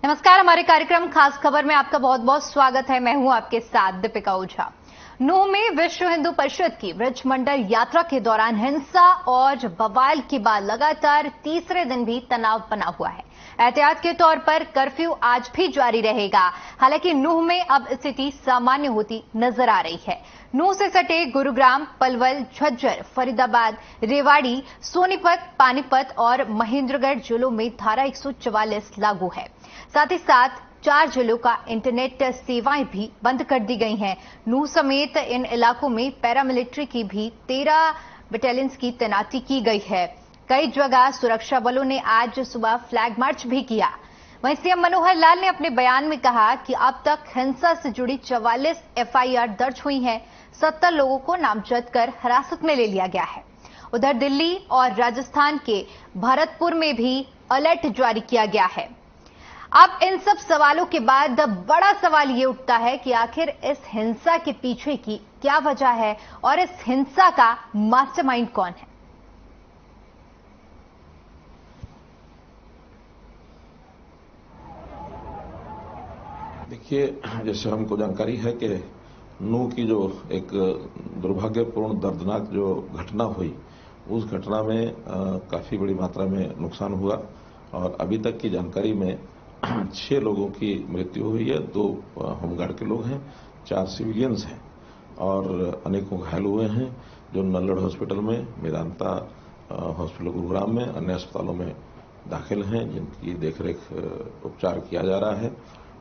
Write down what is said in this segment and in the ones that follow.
नमस्कार, हमारे कार्यक्रम खास खबर में आपका बहुत बहुत स्वागत है। मैं हूं आपके साथ दीपिका ओझा। नूह में विश्व हिंदू परिषद की ब्रज मंडल यात्रा के दौरान हिंसा और बवाल के बाद लगातार तीसरे दिन भी तनाव बना हुआ है। एहतियात के तौर पर कर्फ्यू आज भी जारी रहेगा। हालांकि नूह में अब स्थिति सामान्य होती नजर आ रही है। नूह से सटे गुरुग्राम, पलवल, झज्जर, फरीदाबाद, रेवाड़ी, सोनीपत, पानीपत और महेंद्रगढ़ जिलों में धारा 144 लागू है। साथ ही साथ 4 जिलों का इंटरनेट सेवाएं भी बंद कर दी गई हैं। नूह समेत इन इलाकों में पैरामिलिट्री की भी 13 बटालियंस की तैनाती की गई है। कई जगह सुरक्षा बलों ने आज सुबह फ्लैग मार्च भी किया। वहीं सीएम मनोहर लाल ने अपने बयान में कहा कि अब तक हिंसा से जुड़ी 44 एफआईआर दर्ज हुई हैं। 70 लोगों को नामजद कर हिरासत में ले लिया गया है। उधर दिल्ली और राजस्थान के भरतपुर में भी अलर्ट जारी किया गया है। अब इन सब सवालों के बाद बड़ा सवाल ये उठता है कि आखिर इस हिंसा के पीछे की क्या वजह है और इस हिंसा का मास्टरमाइंड कौन है। देखिए, जैसे हमको जानकारी है कि नूह की जो एक दुर्भाग्यपूर्ण दर्दनाक जो घटना हुई, उस घटना में काफी बड़ी मात्रा में नुकसान हुआ और अभी तक की जानकारी में 6 लोगों की मृत्यु हुई है। 2 होमगार्ड के लोग हैं, 4 सिविलियंस हैं और अनेकों घायल हुए हैं जो नल्लड़ हॉस्पिटल में, मेदांता हॉस्पिटल गुरुग्राम में, अन्य अस्पतालों में दाखिल हैं, जिनकी देखरेख उपचार किया जा रहा है।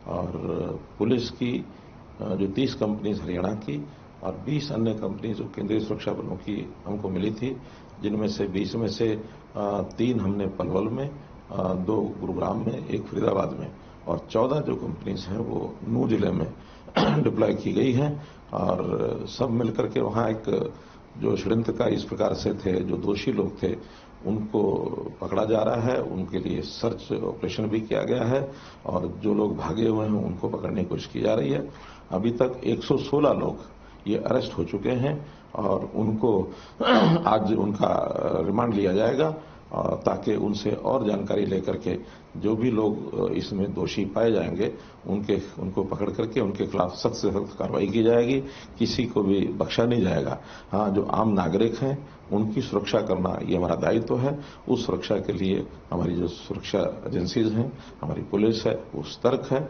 और पुलिस की जो 30 कंपनीज हरियाणा की और 20 अन्य कंपनी जो केंद्रीय सुरक्षा बलों की हमको मिली थी, जिनमें से 20 में से 3 हमने पलवल में, 2 गुरुग्राम में, 1 फरीदाबाद में और 14 जो कंपनीज हैं वो नूह जिले में डिप्लॉय की गई हैं। और सब मिलकर के वहां एक जो षड्यंत्रकारी इस प्रकार से थे, जो दोषी लोग थे, उनको पकड़ा जा रहा है। उनके लिए सर्च ऑपरेशन भी किया गया है और जो लोग भागे हुए हैं उनको पकड़ने की कोशिश की जा रही है। अभी तक 116 लोग ये अरेस्ट हो चुके हैं और उनको आज उनका रिमांड लिया जाएगा ताकि उनसे और जानकारी लेकर के जो भी लोग इसमें दोषी पाए जाएंगे उनको पकड़ करके उनके खिलाफ सख्त से सख्त कार्रवाई की जाएगी। किसी को भी बख्शा नहीं जाएगा। हाँ, जो आम नागरिक हैं उनकी सुरक्षा करना ये हमारा दायित्व है। उस सुरक्षा के लिए हमारी जो सुरक्षा एजेंसीज हैं, हमारी पुलिस है, वो सतर्क है।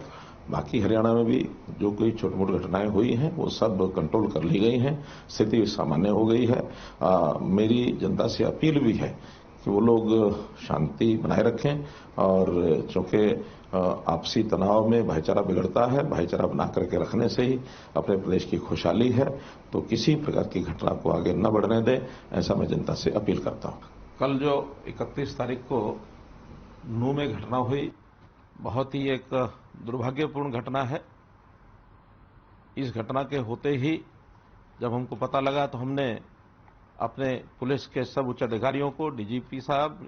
बाकी हरियाणा में भी जो कोई छोटी मोटी घटनाएं हुई हैं वो सब कंट्रोल कर ली गई हैं, स्थिति सामान्य हो गई है। मेरी जनता से अपील भी है कि वो लोग शांति बनाए रखें और चूंकि आपसी तनाव में भाईचारा बिगड़ता है, भाईचारा बना करके रखने से ही अपने प्रदेश की खुशहाली है, तो किसी प्रकार की घटना को आगे न बढ़ने दें, ऐसा मैं जनता से अपील करता हूं। कल जो 31 तारीख को नूह में घटना हुई, बहुत ही एक दुर्भाग्यपूर्ण घटना है। इस घटना के होते ही जब हमको पता लगा तो हमने अपने पुलिस के सब उच्च अधिकारियों को, डीजीपी साहब,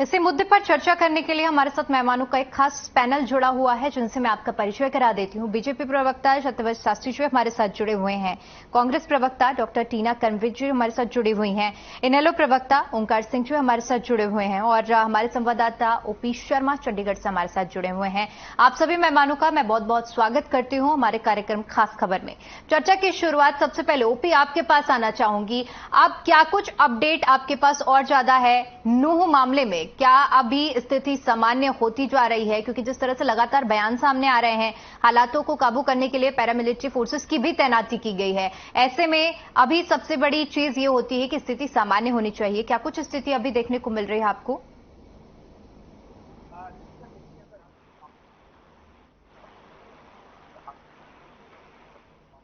इसी मुद्दे पर चर्चा करने के लिए हमारे साथ मेहमानों का एक खास पैनल जुड़ा हुआ है, जिनसे मैं आपका परिचय करा देती हूं। बीजेपी प्रवक्ता सत्यव्रत शास्त्री जी हमारे साथ जुड़े हुए हैं। कांग्रेस प्रवक्ता डॉक्टर टीना कनविज जी हमारे साथ जुड़ी हुई हैं। इनेलो प्रवक्ता ओंकार सिंह जी हमारे साथ जुड़े हुए हैं और हमारे संवाददाता ओपी शर्मा चंडीगढ़ से हमारे साथ जुड़े हुए हैं। आप सभी मेहमानों का मैं बहुत बहुत स्वागत करती हूं हमारे कार्यक्रम खास खबर में। चर्चा की शुरुआत सबसे पहले ओपी आपके पास आना चाहूंगी। अब क्या कुछ अपडेट आपके पास और ज्यादा है नूह मामले में? क्या अभी स्थिति सामान्य होती जा रही है? क्योंकि जिस तरह से लगातार बयान सामने आ रहे हैं, हालातों को काबू करने के लिए पैरामिलिट्री फोर्सेस की भी तैनाती की गई है। ऐसे में अभी सबसे बड़ी चीज ये होती है कि स्थिति सामान्य होनी चाहिए। क्या कुछ स्थिति अभी देखने को मिल रही है आपको?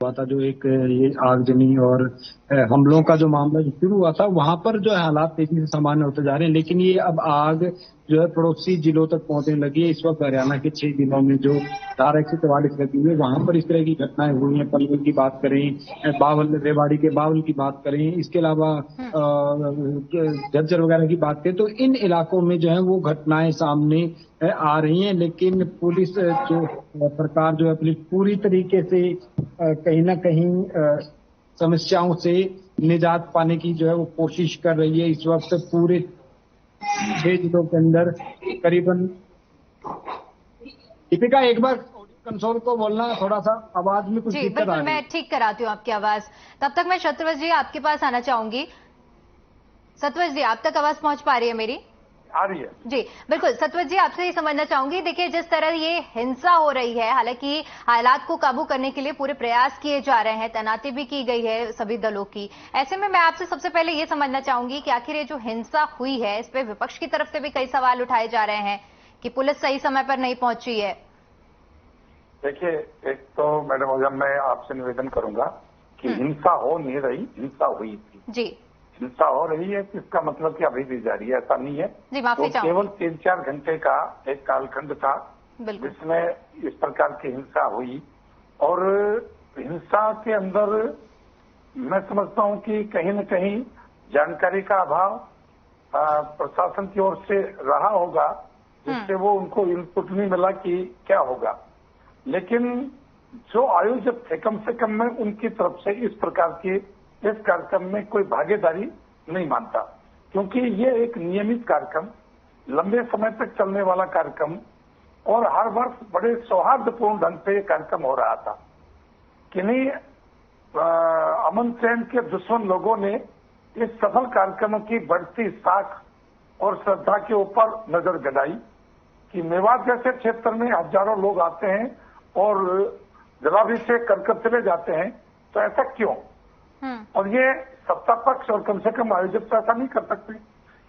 हुआ था जो एक ये आगजनी और हमलों का जो मामला जो शुरू हुआ था, वहां पर जो हालात तेजी से सामान्य होते जा रहे हैं। लेकिन ये अब आग जो है पड़ोसी जिलों तक पहुंचने लगी है। इस वक्त हरियाणा के 6 जिलों में जो धारा 144 लगी हुई है, वहां पर इस तरह की घटनाएं हुई हैं। पलवल की बात करें, बावल, रेवाड़ी के बावल की बात करें, इसके अलावा झज्जर वगैरह की बात करें, तो इन इलाकों में जो है वो घटनाएं सामने आ रही हैं। लेकिन पुलिस जो सरकार जो है अपनी पूरी तरीके से कहीं ना कहीं समस्याओं से निजात पाने की जो है वो कोशिश कर रही है। इस वक्त पूरे 6 जिलों के अंदर करीबन, दीपिका एक बार ऑडियो कंसोल को बोलना, थोड़ा सा आवाज में कुछ जी दिक्कत आ बिल्कुल, रही है। मैं ठीक कराती हूँ आपकी आवाज। तब तक मैं शत्रुवश जी आपके पास आना चाहूंगी। शत्रुवश जी, आप तक आवाज पहुंच पा रही है मेरी? आ रही है जी बिल्कुल। सतवत जी, आपसे ये समझना चाहूंगी, देखिए जिस तरह ये हिंसा हो रही है, हालांकि हालात को काबू करने के लिए पूरे प्रयास किए जा रहे हैं, तैनाती भी की गई है सभी दलों की। ऐसे में मैं आपसे सबसे पहले ये समझना चाहूंगी कि आखिर ये जो हिंसा हुई है, इस पे विपक्ष की तरफ से भी कई सवाल उठाए जा रहे हैं कि पुलिस सही समय पर नहीं पहुंची है। देखिए, एक तो मैडम अगर मैं आपसे निवेदन करूंगा कि हिंसा हो नहीं रही, हिंसा हुई थी। जी, हिंसा हो रही है तो इसका मतलब कि अभी भी जारी है, ऐसा नहीं है। जी माफी तो केवल 3-4 घंटे का एक कालखंड था जिसमें इस प्रकार की हिंसा हुई। और हिंसा के अंदर मैं समझता हूं कि कहीं न कहीं जानकारी का अभाव प्रशासन की ओर से रहा होगा, जिससे वो उनको इनपुट नहीं मिला कि क्या होगा। लेकिन जो आयोजक थे, कम से कम मैं उनकी तरफ से इस प्रकार की इस कार्यक्रम में कोई भागीदारी नहीं मानता, क्योंकि ये एक नियमित कार्यक्रम, लंबे समय तक चलने वाला कार्यक्रम, और हर वर्ष बड़े सौहार्दपूर्ण ढंग से ये कार्यक्रम हो रहा था। किन्हीं अमन चैन के दुश्मन लोगों ने इस सफल कार्यक्रम की बढ़ती साख और श्रद्धा के ऊपर नजर गड़ाई कि मेवात जैसे क्षेत्र में हजारों लोग आते हैं और जलाभिषेक कर चले जाते हैं, तो ऐसा क्यों? और ये सत्ता पक्ष और कम से कम आयोजक तो ऐसा नहीं कर सकते,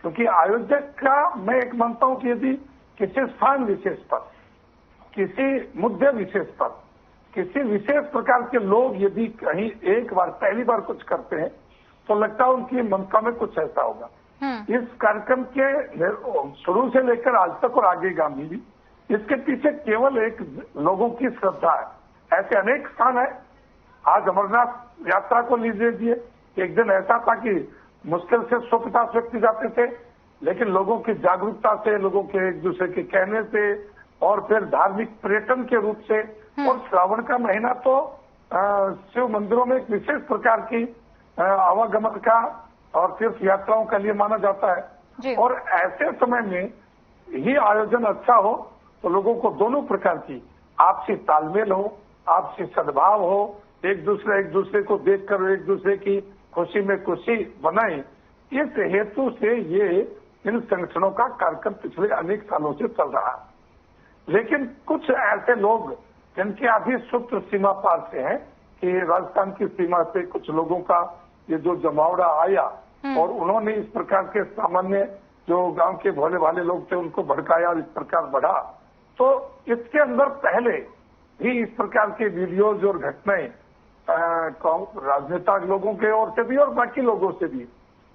क्योंकि आयोजक का मैं एक मानता हूं कि यदि किसी स्थान विशेष पर, किसी मुद्दे विशेष पर, किसी विशेष प्रकार के लोग यदि कहीं एक बार पहली बार कुछ करते हैं, तो लगता है उनकी मनसा में कुछ ऐसा होगा। इस कार्यक्रम के शुरू से लेकर आज तक और आगे गामी भी, इसके पीछे केवल एक लोगों की श्रद्धा है। ऐसे अनेक स्थान है। आज अमरनाथ यात्रा को लीजिए, एक दिन ऐसा था कि मुश्किल से 150 व्यक्ति जाते थे, लेकिन लोगों की जागरूकता से, लोगों के एक दूसरे के कहने से, और फिर धार्मिक पर्यटन के रूप से, और श्रावण का महीना तो शिव मंदिरों में एक विशेष प्रकार की आवागमन का और तीर्थ यात्राओं के लिए माना जाता है। और ऐसे समय में ही आयोजन अच्छा हो तो लोगों को दोनों प्रकार की आपसी तालमेल हो, आपसी सद्भाव हो, एक दूसरे को देखकर एक दूसरे की खुशी में खुशी बनाए। इस हेतु से ये इन संगठनों का कार्यक्रम पिछले अनेक सालों से चल रहा है। लेकिन कुछ ऐसे लोग जिनके अभी सूत्र सीमा पार से हैं कि राजस्थान की सीमा से कुछ लोगों का ये जो जमावड़ा आया और उन्होंने इस प्रकार के सामान्य जो गांव के भोले भाले लोग थे उनको भड़काया और इस प्रकार बढ़ा, तो इसके अंदर पहले भी इस प्रकार के वीडियोज और घटनाएं राजनेता लोगों के ओर से भी और बाकी लोगों से भी।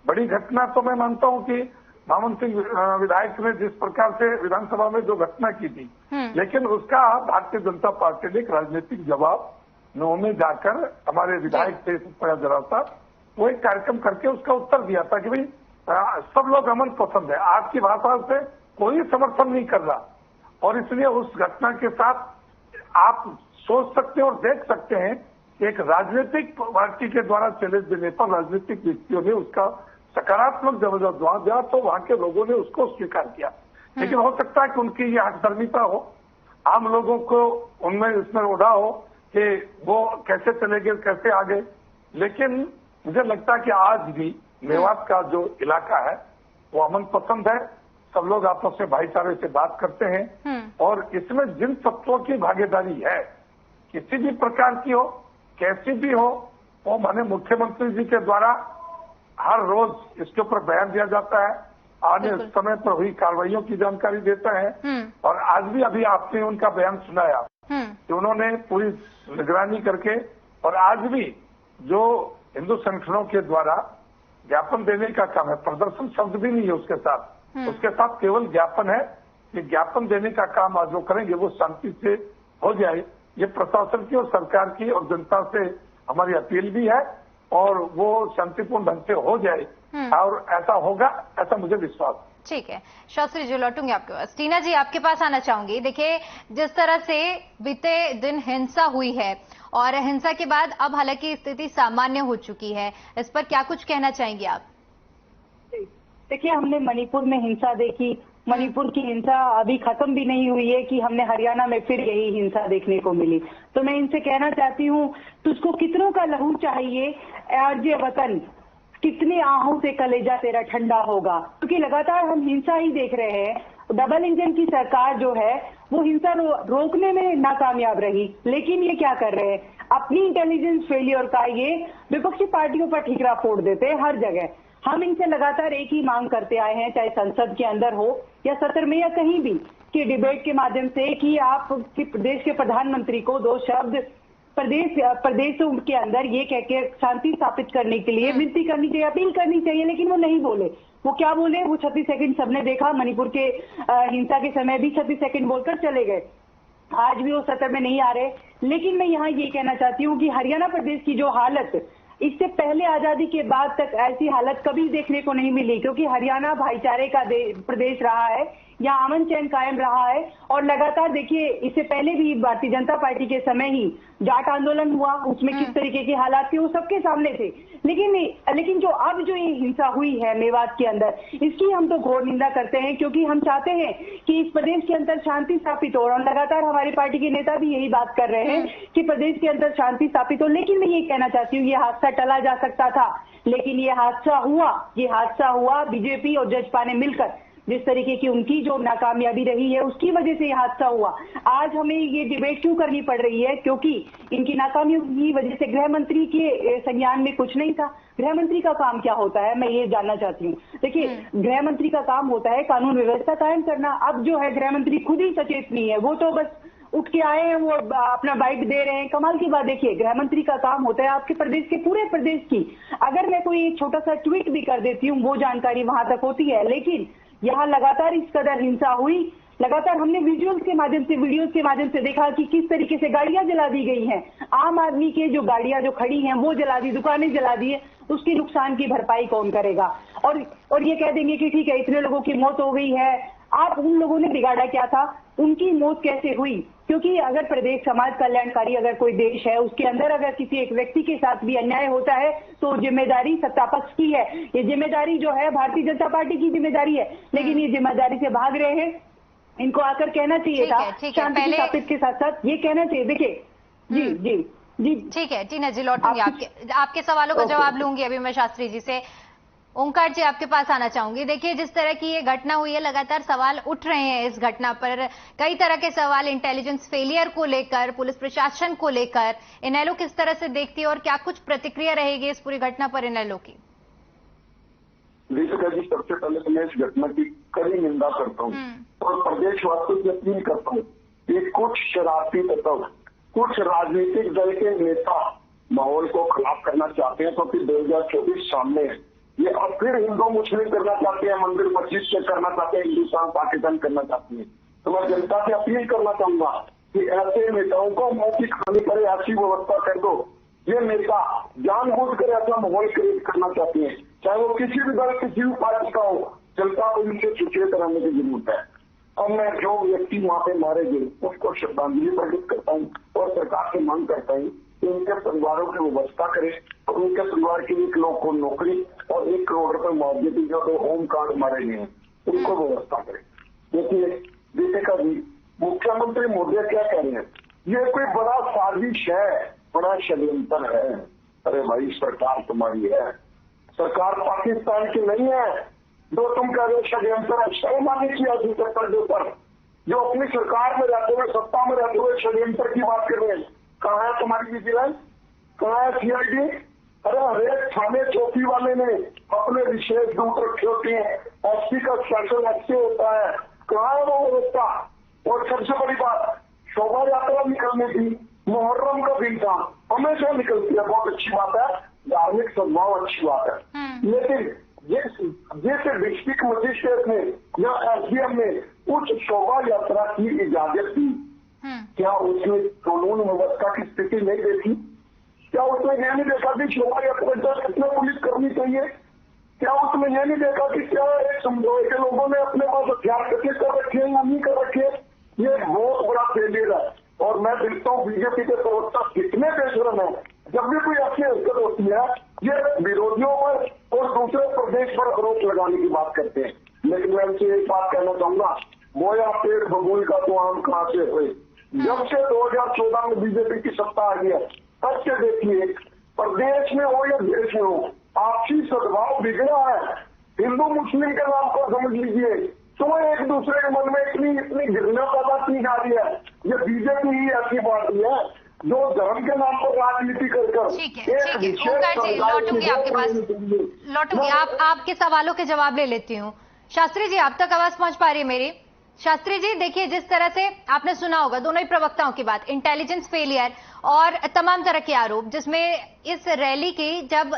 बड़ी घटना तो मैं मानता हूं कि मामन सिंह विधायक ने जिस प्रकार से विधानसभा में जो घटना की थी, लेकिन उसका भारतीय जनता पार्टी ने एक राजनीतिक जवाब नौ में जाकर हमारे विधायक थे जरा सा वो एक कार्यक्रम करके उसका उत्तर दिया था कि भाई सब लोग अमन पसंद है, आपकी भाषा से कोई समर्थन नहीं कर रहा, और इसलिए उस घटना के साथ आप सोच सकते हैं और देख सकते हैं कि एक राजनीतिक पार्टी के द्वारा चले देने पर राजनीतिक व्यक्तियों ने उसका सकारात्मक जवाब दिया, तो वहां के लोगों ने उसको स्वीकार किया। लेकिन हो सकता है कि उनकी ये हठधर्मिता हो, आम लोगों को उनमें इसमें उड़ा हो कि वो कैसे चले गए, कैसे आ गए। लेकिन मुझे लगता है कि आज भी मेवात का जो इलाका है वो अमन पसंद है, सब लोग आपस में भाईचारे से बात करते हैं, और इसमें जिन तत्वों की भागीदारी है किसी भी प्रकार की हो, कैसी भी हो, वो माने मुख्यमंत्री जी के द्वारा हर रोज इसके ऊपर बयान दिया जाता है, आने समय पर हुई कार्रवाइयों की जानकारी देता है। और आज भी अभी आपने उनका बयान सुनाया कि उन्होंने पूरी निगरानी करके, और आज भी जो हिंदू संगठनों के द्वारा ज्ञापन देने का काम है, प्रदर्शन शब्द भी नहीं है उसके साथ, उसके साथ केवल ज्ञापन है। ये ज्ञापन देने का काम आज जो करेंगे वो शांति से हो जाए, ये प्रशासन की और सरकार की और जनता से हमारी अपील भी है और वो शांतिपूर्ण ढंग से हो जाए और ऐसा होगा, ऐसा मुझे विश्वास है। ठीक है शास्त्री जी, लौटूंगी आपके पास। टीना जी, आपके पास आना चाहूंगी। देखिए, जिस तरह से बीते दिन हिंसा हुई है और हिंसा के बाद अब हालांकि स्थिति सामान्य हो चुकी है, इस पर क्या कुछ कहना चाहेंगे आप? देखिए, हमने मणिपुर में हिंसा देखी, मणिपुर की हिंसा अभी खत्म भी नहीं हुई है कि हमने हरियाणा में फिर यही हिंसा देखने को मिली। तो मैं इनसे कहना चाहती हूँ, तुझको कितनों का लहू चाहिए आरजे वतन, कितने आहू से कलेजा तेरा ठंडा होगा, क्योंकि लगातार हम हिंसा ही देख रहे हैं। डबल इंजन की सरकार जो है वो हिंसा रोकने में नाकामयाब रही, लेकिन ये क्या कर रहे हैं, अपनी इंटेलिजेंस फेलियर का ये विपक्षी पार्टियों पर ठीकरा फोड़ देते हैं हर जगह। हम इनसे लगातार एक ही मांग करते आए हैं, चाहे संसद के अंदर हो या सत्र में या कहीं भी, कि डिबेट के माध्यम से कि आप देश के प्रधानमंत्री को दो शब्द प्रदेशों के अंदर ये कह के शांति स्थापित करने के लिए विनती करनी चाहिए, अपील करनी चाहिए, लेकिन वो नहीं बोले। वो क्या बोले, वो 36 सेकंड सबने देखा, मणिपुर के हिंसा के समय भी 36 सेकंड बोलकर चले गए। आज भी वो सत्र में नहीं आ रहे। लेकिन मैं यहाँ ये कहना चाहती हूँ कि हरियाणा प्रदेश की जो हालत, इससे पहले आजादी के बाद तक ऐसी हालत कभी देखने को नहीं मिली, क्योंकि हरियाणा भाईचारे का प्रदेश रहा है, यहाँ अमन चैन कायम रहा है। और लगातार देखिए, इससे पहले भी भारतीय जनता पार्टी के समय ही जाट आंदोलन हुआ, उसमें किस तरीके के हालात थे वो सबके सामने थे। लेकिन जो अब जो ये हिंसा हुई है मेवात के अंदर, इसकी हम तो घोर निंदा करते हैं, क्योंकि हम चाहते हैं कि इस प्रदेश के अंदर शांति स्थापित हो। और लगातार हमारी पार्टी के नेता भी यही बात कर रहे हैं कि प्रदेश के अंदर शांति स्थापित हो। लेकिन मैं ये कहना चाहती हूँ, ये हादसा टला जा सकता था, लेकिन ये हादसा हुआ बीजेपी और जजपा ने मिलकर। जिस तरीके की उनकी जो नाकामयाबी रही है उसकी वजह से ये हादसा हुआ। आज हमें ये डिबेट क्यों करनी पड़ रही है, क्योंकि इनकी नाकामी की वजह से गृह मंत्री के संज्ञान में कुछ नहीं था। गृह मंत्री का काम क्या होता है, मैं ये जानना चाहती हूँ। देखिए, गृह मंत्री का काम होता है कानून व्यवस्था कायम करना। अब जो है गृह मंत्री खुद ही सचेत नहीं है, वो तो बस उठ के आए हैं, वो अपना बाइट दे रहे हैं। कमाल की बात, देखिए, गृह मंत्री का काम होता है आपके प्रदेश के पूरे प्रदेश की, अगर मैं कोई एक छोटा सा ट्वीट भी कर देती हूँ वो जानकारी वहां तक होती है। लेकिन यहाँ लगातार इस कदर हिंसा हुई, लगातार हमने विजुअल्स के माध्यम से, वीडियोस के माध्यम से देखा कि किस तरीके से गाड़ियां जला दी गई हैं। आम आदमी के जो गाड़ियां जो खड़ी हैं वो जला दी, दुकानें जला दी है, उसकी नुकसान की भरपाई कौन करेगा? और ये कह देंगे कि ठीक है, इतने लोगों की मौत हो गई है, आप उन लोगों ने बिगाड़ा क्या था, उनकी मौत कैसे हुई? क्योंकि अगर प्रदेश समाज कल्याणकारी अगर कोई देश है, उसके अंदर अगर किसी एक व्यक्ति के साथ भी अन्याय होता है तो जिम्मेदारी सत्तापक्ष की है। ये जिम्मेदारी जो है भारतीय जनता पार्टी की जिम्मेदारी है, लेकिन ये जिम्मेदारी से भाग रहे हैं। इनको आकर कहना चाहिए था, शांति स्थापित के साथ साथ ये कहना चाहिए। देखिए, जी ठीक है टीना जी, लौटूंगी आपके सवालों का जवाब लूंगी अभी मैं शास्त्री जी से। ओंकार जी, आपके पास आना चाहूंगी। देखिए, जिस तरह की ये घटना हुई है, लगातार सवाल उठ रहे हैं इस घटना पर, कई तरह के सवाल इंटेलिजेंस फेलियर को लेकर, पुलिस प्रशासन को लेकर। इनेलो किस तरह से देखती है और क्या कुछ प्रतिक्रिया रहेगी इस पूरी घटना पर इनेलो की? दीपिका जी, सबसे पहले तो मैं इस घटना की कड़ी निंदा करता हूँ और प्रदेशवासियों से अपील करता हूँ कि कुछ शरारती तत्व, कुछ राजनीतिक दल के नेता माहौल को खराब करना चाहते हैं, क्योंकि 2024 सामने है। ये अब फिर हिंदू मुस्लिम करना चाहते हैं, मंदिर मस्जिद से करना चाहते हैं, हिंदुस्तान पाकिस्तान करना चाहते हैं। तो मैं जनता से अपील करना चाहूंगा कि ऐसे नेताओं को मौत की खानी पड़े, ऐसी व्यवस्था कर दो। ये नेता जानबूझकर ऐसा माहौल क्रिएट करना चाहते हैं, चाहे वो किसी भी दल, किसी भी पार्टी का हो। जनता को इनसे सुचेत रहने की जरूरत है। अब मैं जो व्यक्ति वहां पे मारे गए उसको श्रद्धांजलि अर्पित करता हूँ और सरकार से मांग करता हूँ कि उनके परिवारों की व्यवस्था करे और उनके परिवार के 1 लोग को नौकरी और 1 करोड़ रुपए मुआवजे की जो 2 होम कार्ड मारे गए हैं उनको व्यवस्था करे। देखिए दीपिका जी, मुख्यमंत्री मोदी क्या कह रहे हैं, ये कोई बड़ा साजिश है, बड़ा षड्यंत्र है। अरे भाई, सरकार तुम्हारी है, सरकार पाकिस्तान की नहीं है। जो तुम कह रहे हो षड्यंत्र है, शर्म आनी चाहिए ऐसी सरकार के ऊपर जो अपनी सरकार में रहते हुए, सत्ता में रहते हुए षड्यंत्र की बात कर रहे हैं। कहाँ है तुम्हारी विजिलेंस, कहाँ है सीआईडी? अरे हरेक थाने चौकी वाले ने अपने विशेष दूत रखे होते हैं, एसपी का स्पेशल एसपी होता है, कहाँ है वो व्यवस्था? और सबसे बड़ी बात, शोभा यात्रा निकलने की, मुहर्रम का दिन था, हमेशा निकलती है, बहुत अच्छी बात है, धार्मिक सद्भाव अच्छी बात है। लेकिन जैसे डिस्ट्रिक्ट मजिस्ट्रेट ने या एसडीएम ने उस शोभा यात्रा की इजाजत दी, क्या उसने कानून व्यवस्था की स्थिति नहीं देखी? क्या उसने यह नहीं देखा कि शोभा यात्रा कितने पुलिस करनी चाहिए? क्या उसने यह नहीं देखा कि क्या एक समुदाय के लोगों ने अपने पास हथियार कर रखे या नहीं कर रखे? ये बहुत बड़ा फेलियर है। और मैं देखता हूँ बीजेपी के प्रवक्ता कितने बेशरम है। जब भी कोई अच्छी हरकत होती है ये विरोधियों पर और दूसरे प्रदेश पर आरोप लगाने की बात करते हैं। लेकिन मैं उनसे एक बात कहना चाहूंगा, बोया पेड़ बबूल का तो आम कहां से हुए? जब से 2014 में बीजेपी की सत्ता आ गई है तब से देखिए, प्रदेश में हो या देश में हो, आपसी सद्भाव बिगड़ा है। हिंदू मुस्लिम के नाम पर समझ लीजिए तो एक दूसरे के मन में इतनी घृणा पैदा की जा रही है। ये बीजेपी ही ऐसी पार्टी है जो धर्म के नाम पर राजनीति कर ठीक है ओंकार जी, लौटूंगी आपके पास, लौटूंगी। आपके सवालों के जवाब ले लेती हूँ। शास्त्री जी, आप तक आवाज पहुंच पा रही है मेरी? शास्त्री जी, देखिए जिस तरह से आपने सुना होगा दोनों ही प्रवक्ताओं की बात, इंटेलिजेंस फेलियर और तमाम तरह के आरोप, जिसमें इस रैली की जब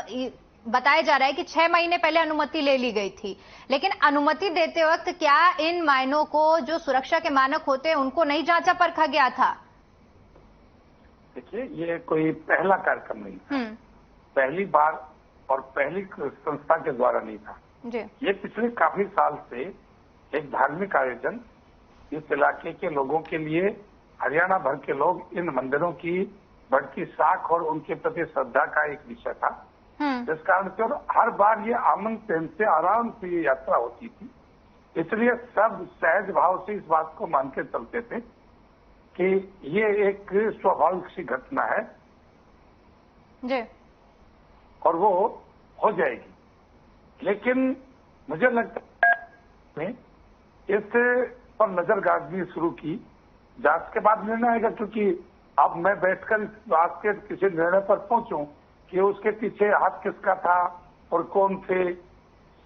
बताया जा रहा है कि 6 महीने पहले अनुमति ले ली गई थी, लेकिन अनुमति देते वक्त क्या इन मायनों को, जो सुरक्षा के मानक होते हैं, उनको नहीं जांचा परखा गया था? देखिए, ये कोई पहला कार्यक्रम नहीं था, पहली बार और पहली संस्था के द्वारा नहीं था जी। ये पिछले काफी साल से एक धार्मिक आयोजन इस इलाके के लोगों के लिए, हरियाणा भर के लोग इन मंदिरों की बढ़ती साख और उनके प्रति श्रद्धा का एक विषय था, जिस कारण से और हर बार ये आमन प्रेम से आराम से ये यात्रा होती थी। इसलिए सब सहज भाव से इस बात को मान के चलते थे कि ये एक स्वाभाविक सी घटना है जी, और वो हो जाएगी। लेकिन मुझे लगता है इस पर नजरगाजी शुरू की, जांच के बाद निर्णय आएगा, क्योंकि अब मैं बैठकर इस बात के किसी निर्णय पर पहुंचूं कि उसके पीछे हाथ किसका था और कौन थे।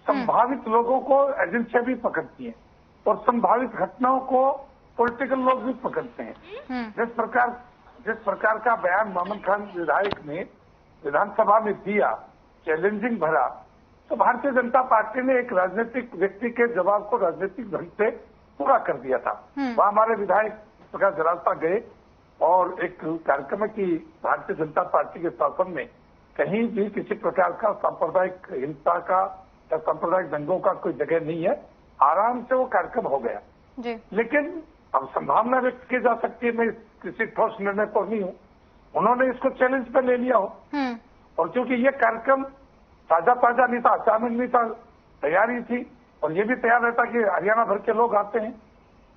संभावित लोगों को एजेंसियां भी पकड़ती हैं और संभावित घटनाओं को पॉलिटिकल लोग भी पकड़ते हैं। जिस प्रकार का बयान मोहम्मद खान विधायक ने विधानसभा में दिया, चैलेंजिंग भरा, तो भारतीय जनता पार्टी ने एक राजनीतिक व्यक्ति के जवाब को राजनीतिक ढंग से पूरा कर दिया था। वहां हमारे विधायक प्रकाश जरास्ता गए और एक कार्यक्रम की भारतीय जनता पार्टी के शासन में कहीं भी किसी प्रकार का सांप्रदायिक हिंसा का या सांप्रदायिक दंगों का कोई जगह नहीं है, आराम से वो कार्यक्रम हो गया जी। लेकिन अब संभावना व्यक्त की जा सकती है, मैं किसी ठोस निर्णय पर नहीं हूँ, उन्होंने इसको चैलेंज पे ले लिया हो। और क्योंकि ये कार्यक्रम ताजा नहीं था, अचानक नहीं था, तैयारी थी, और ये भी तैयार रहता कि हरियाणा भर के लोग आते हैं,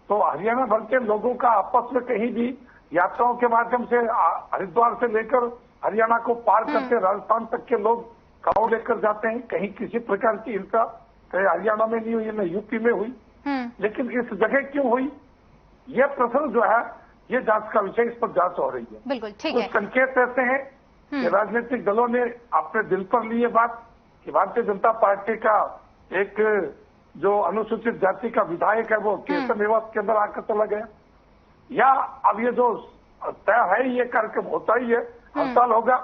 तो हरियाणा भर के लोगों का आपस में कहीं भी यात्राओं के माध्यम से हरिद्वार से लेकर हरियाणा को पार करके राजस्थान तक के लोग गाँव लेकर जाते हैं, कहीं किसी प्रकार की हिंसा कहीं हरियाणा में नहीं हुई, न यूपी में हुई, लेकिन इस जगह क्यों हुई, ये प्रश्न जो है ये जांच का विषय, इस पर जांच हो रही है। बिल्कुल ठीक है। कुछ संकेत ऐसे हैं कि राजनीतिक दलों ने अपने दिल पर ली ये बात कि भारतीय जनता पार्टी का एक जो अनुसूचित जाति का विधायक है वो केसर निवास के अंदर आकर चला गया, या अब ये जो तय है ये कार्यक्रम होता ही है, हड़ताल होगा,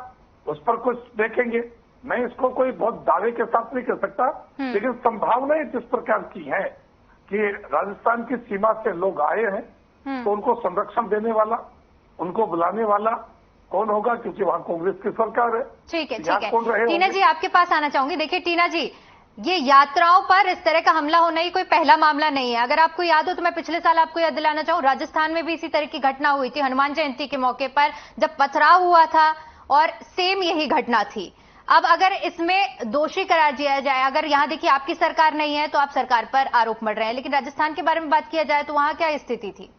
उस पर कुछ देखेंगे। मैं इसको कोई बहुत दावे के साथ नहीं कह सकता, लेकिन संभावनाएं जिस प्रकार की है कि राजस्थान की सीमा से लोग आए हैं, तो उनको संरक्षण देने वाला, उनको बुलाने वाला कौन होगा, क्योंकि वहां कांग्रेस की सरकार है। ठीक है। टीना जी आपके पास आना चाहूंगी। देखिए टीना जी, ये यात्राओं पर इस तरह का हमला होना ही कोई पहला मामला नहीं है। अगर आपको याद हो तो मैं पिछले साल आपको याद दिलाना चाहूँ, राजस्थान में भी इसी तरह की घटना हुई थी हनुमान जयंती के मौके पर, जब पथराव हुआ था और सेम यही घटना थी। अब अगर इसमें दोषी करार दिया जाए, अगर यहाँ देखिए आपकी सरकार नहीं है तो आप सरकार पर आरोप मढ़ रहे हैं, लेकिन राजस्थान के बारे में बात किया जाए तो वहां क्या स्थिति थी?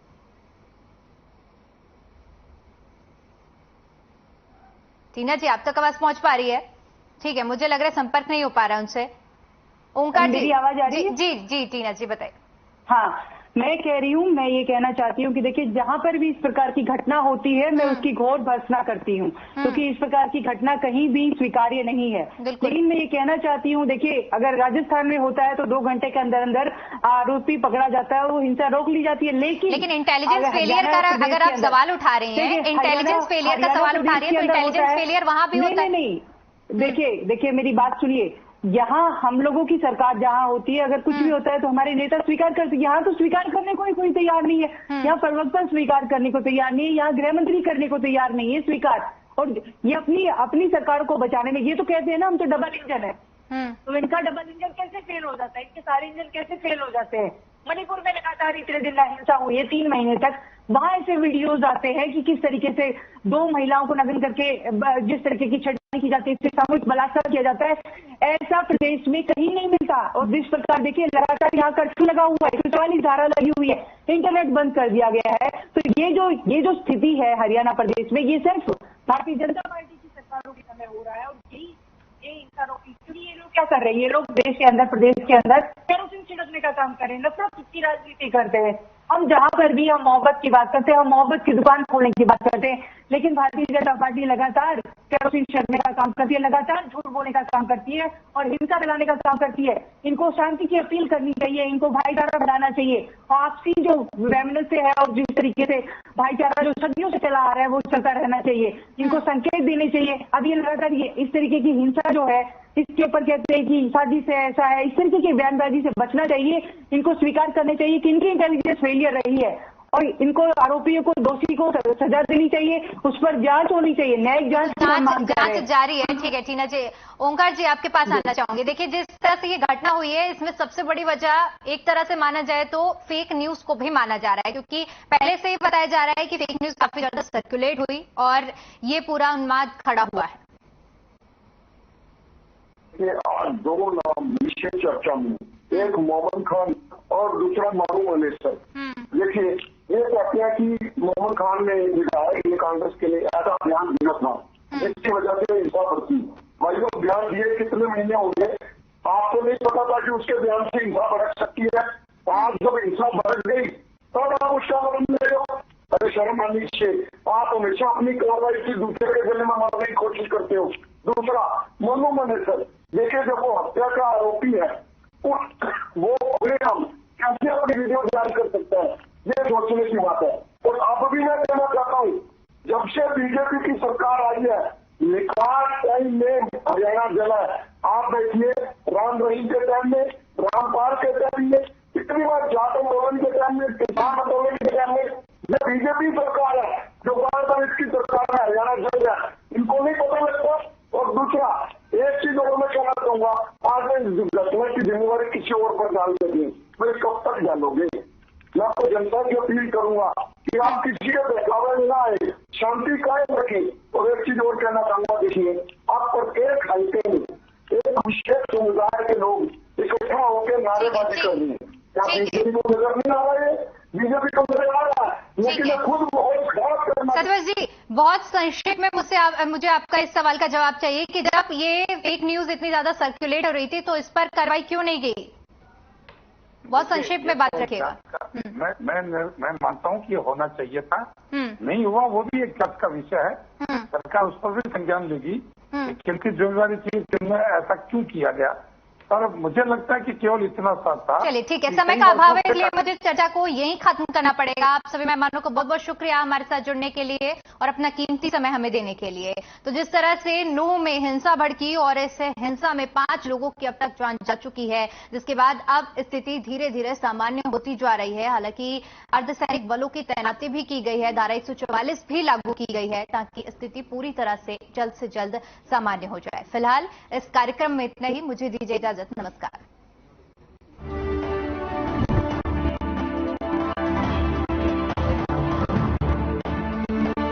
टीना जी आप तक आवाज पहुंच पा रही है? ठीक है, मुझे लग रहा है संपर्क नहीं हो पा रहा है उनसे। ओंकार जी आवाज आ रही है? जी टीना जी बताइए। हाँ, मैं कह रही हूँ, मैं ये कहना चाहती हूँ कि देखिए जहां पर भी इस प्रकार की घटना होती है मैं उसकी घोर भर्त्सना करती हूँ, क्योंकि इस प्रकार की घटना कहीं भी स्वीकार्य नहीं है। लेकिन मैं ये कहना चाहती हूँ, देखिए अगर राजस्थान में होता है तो 2 घंटे के अंदर अंदर आरोपी पकड़ा जाता है, वो हिंसा रोक ली जाती है। लेकिन इंटेलिजेंस फेलियर का अगर आप सवाल उठा रहे हैं, इंटेलिजेंस फेलियर का सवाल उठा रहे हैं, तो इंटेलिजेंस फेलियर वहां भी होता है। नहीं, देखिए मेरी बात सुनिए, यहाँ हम लोगों की सरकार जहाँ होती है, अगर कुछ भी होता है तो हमारे नेता स्वीकार करते हैं। यहाँ तो स्वीकार करने को ही कोई तैयार नहीं है। यहाँ प्रवक्ता स्वीकार करने को तैयार नहीं है, यहाँ गृह मंत्री करने को तैयार नहीं है स्वीकार। और ये अपनी सरकार को बचाने में, ये तो कहते हैं ना हम तो डबल इंजन है, तो इनका डबल इंजन कैसे फेल हो जाता है, इनके सारे इंजन कैसे फेल हो जाते हैं। मणिपुर में लगातार इतने दिन हिंसा हुई है, 3 महीने तक। वहां ऐसे वीडियोज आते हैं कि किस तरीके से 2 महिलाओं को नग्न करके जिस तरीके की छेड़छाड़ की जाती है, इससे सामूहिक बलात्कार किया जाता है, ऐसा प्रदेश में कहीं नहीं मिलता। और जिस प्रकार देखिए लगातार यहाँ कर्फ्यू लगा हुआ है, 144 धारा लगी हुई है, इंटरनेट बंद कर दिया गया है। तो ये जो स्थिति है हरियाणा प्रदेश में, ये सिर्फ भारतीय जनता पार्टी की सरकारों के समय हो रहा है। और ये हिंसा रोकी, क्योंकि ये लोग क्या कर रहे हैं, ये लोग देश के अंदर, प्रदेश के अंदर केरोसिन छिड़कने का काम कर रहे हैं, नफरत की राजनीति करते हैं। हम जहां पर भी हम मोहब्बत की बात करते हैं, हम मोहब्बत की दुकान खोलने की बात करते हैं, लेकिन भारतीय जनता पार्टी लगातार केरोसिन छिड़कने का काम करती है, लगातार झूठ बोलने का काम करती है और हिंसा फैलाने का काम करती है। इनको शांति की अपील करनी चाहिए, इनको भाईचारा बढ़ाना चाहिए। आपसी जो वैमनस्य है और जिस तरीके से भाईचारा जो सदियों से चला आ रहा है वो चलता रहना चाहिए। इनको संकेत देने चाहिए। अब ये लगातार ये इस तरीके की हिंसा जो है, इसके ऊपर कहते हैं कि साजिश है, ऐसा है, इस तरीके की बयानबाजी से बचना चाहिए। इनको स्वीकार करने चाहिए कि इनकी इंटेलिजेंस फेलियर रही है और इनको, आरोपियों को, दोषी को सजा देनी चाहिए, उस पर जांच होनी चाहिए, न्यायिक जांच जारी है। ठीक है टीना जी, ओंकार जी आपके पास आना चाहूंगी। देखिए जिस तरह से ये घटना हुई है, इसमें सबसे बड़ी वजह एक तरह से माना जाए तो फेक न्यूज को भी माना जा रहा है, क्योंकि पहले से ही बताया जा रहा है कि फेक न्यूज काफी ज्यादा सर्कुलेट हुई और ये पूरा उन्माद खड़ा हुआ है। आज 2 नाम विशेष चर्चा में, एक मोहम्मद खान और दूसरा मारूफ अनेसर। देखिए ये कहते हैं कि मोहम्मद खान ने विधायक ने कांग्रेस के लिए ऐसा बयान दिया था जिसकी वजह से हिंसा बढ़ती। भाई वो बयान दिए कितने महीने हो गए, आपको नहीं पता था कि उसके बयान से हिंसा भड़क सकती है। आज जब हिंसा भड़क गई तब आप उसका मतलब ले लो। अरे शर्म आनी चाहिए। आप हमेशा अपनी कार्रवाई की दूसरे के गले में मारने की कोशिश करते हो। दूसरा मारूफ अनेसर, देखिए जब वो हत्या का आरोपी है वो अपने हम कैसे अपनी वीडियो जारी कर सकता है, ये सोचने की बात है। और अब भी मैं कहना चाहता हूँ, जब से बीजेपी की सरकार आई है, निकास टाइम में हरियाणा जला है। आप देखिए राम रहीम के टाइम में, रामपाल के टाइम में, इतनी बार जाट आंदोलन के टाइम में, किसान आंदोलन के टाइम में, ये बीजेपी सरकार है जो बार इसकी सरकार है, हरियाणा जल रहा है, इनको नहीं पता लगता। और दूसरा एक चीज और मैं कहना चाहूंगा, आज घटना की जिम्मेवारी किसी और पर डाल देंगे, मेरे कब तक डालोगे। मैं आपको जनता की अपील करूंगा कि आप किसी के बहकावे में ना आए, शांति कायम रखें। और एक चीज और कहना चाहूंगा, देखिए आप प्रत्येक हल्के में एक विशेष समुदाय के लोग इकट्ठा होकर नारेबाजी कर रही है। क्या बीजेपी को नजर नहीं आ रहा है? बीजेपी को नजर आ रहा है, लेकिन खुद बहुत खराब करना। सतवर जी बहुत संक्षेप में मुझे आपका इस सवाल का जवाब चाहिए कि जब ये फेक न्यूज इतनी ज्यादा सर्कुलेट हो रही थी तो इस पर कार्रवाई क्यों नहीं की? बहुत संक्षेप में बात रखिएगा। मैं मानता हूँ कि होना चाहिए था, नहीं हुआ, वो भी एक जांच का विषय है। सरकार उस पर भी संज्ञान लेगी किनकी जिम्मेदारी थी, किनने ऐसा क्यों किया गया। पर मुझे लगता है कि केवल इतना सा था। चलिए ठीक है, समय का अभाव है, इसलिए मुझे चर्चा को यहीं खत्म करना पड़ेगा। आप सभी मेहमानों को बहुत बहुत शुक्रिया हमारे साथ जुड़ने के लिए और अपना कीमती समय हमें देने के लिए। तो जिस तरह से नूह में हिंसा भड़की और इस हिंसा में 5 लोगों की अब तक जान जा चुकी है, जिसके बाद अब स्थिति धीरे धीरे सामान्य होती जा रही है। हालांकि अर्धसैनिक बलों की तैनाती भी की गई है, धारा 144 भी लागू की गई है ताकि स्थिति पूरी तरह से जल्द सामान्य हो जाए। फिलहाल इस कार्यक्रम में इतना ही, मुझे दीजिए इजाजत, नमस्कार।